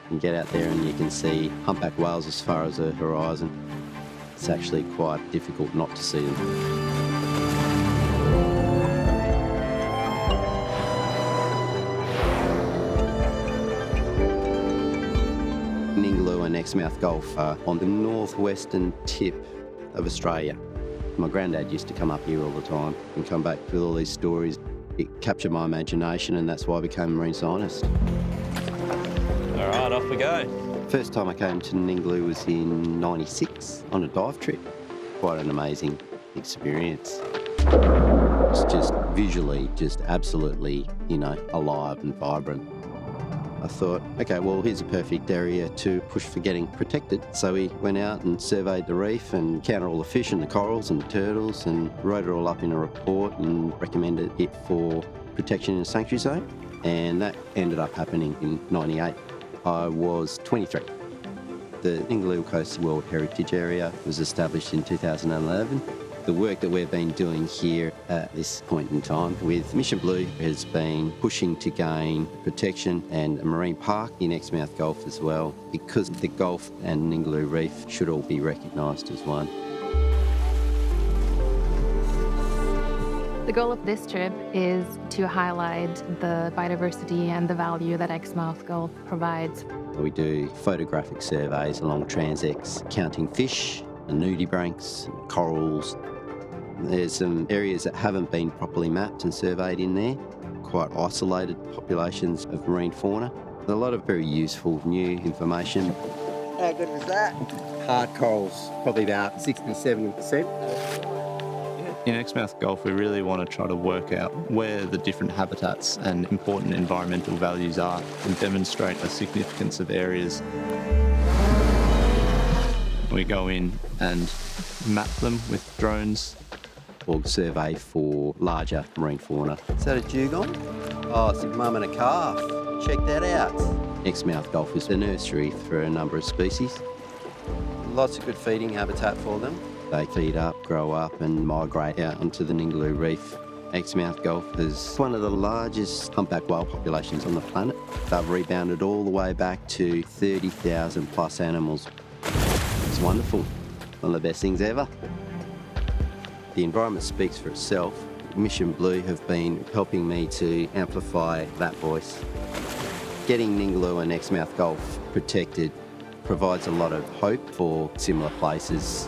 You get out there and you can see humpback whales as far as the horizon. It's actually quite difficult not to see them. Ningaloo and Exmouth Gulf are on the northwestern tip of Australia. My granddad used to come up here all the time and come back with all these stories. It captured my imagination, and that's why I became a marine scientist. All right, off we go. First time I came to Ningaloo was in '96 on a dive trip. Quite an amazing experience. It's just visually just absolutely, alive and vibrant. I thought, okay, well, here's a perfect area to push for getting protected. So we went out and surveyed the reef and counted all the fish and the corals and the turtles and wrote it all up in a report and recommended it for protection in a sanctuary zone. And that ended up happening in '98. I was 23. The Ningaloo Coast World Heritage Area was established in 2011. The work that we've been doing here at this point in time with Mission Blue has been pushing to gain protection and a marine park in Exmouth Gulf as well, because the Gulf and Ningaloo Reef should all be recognised as one. The goal of this trip is to highlight the biodiversity and the value that Exmouth Gulf provides. We do photographic surveys along transects, counting fish, and nudibranchs, corals. There's some areas that haven't been properly mapped and surveyed in there, quite isolated populations of marine fauna. A lot of very useful new information. How good was that? Hard corals, probably about 60-70%. In Exmouth Gulf, we really want to try to work out where the different habitats and important environmental values are and demonstrate the significance of areas. We go in and map them with drones. Or survey for larger marine fauna. Is that a dugong? Oh, it's a mum and a calf. Check that out. Exmouth Gulf is the nursery for a number of species. Lots of good feeding habitat for them. They feed up, grow up and migrate out onto the Ningaloo Reef. Exmouth Gulf is one of the largest humpback whale populations on the planet. They've rebounded all the way back to 30,000 plus animals. It's wonderful. One of the best things ever. The environment speaks for itself. Mission Blue have been helping me to amplify that voice. Getting Ningaloo and Exmouth Gulf protected provides a lot of hope for similar places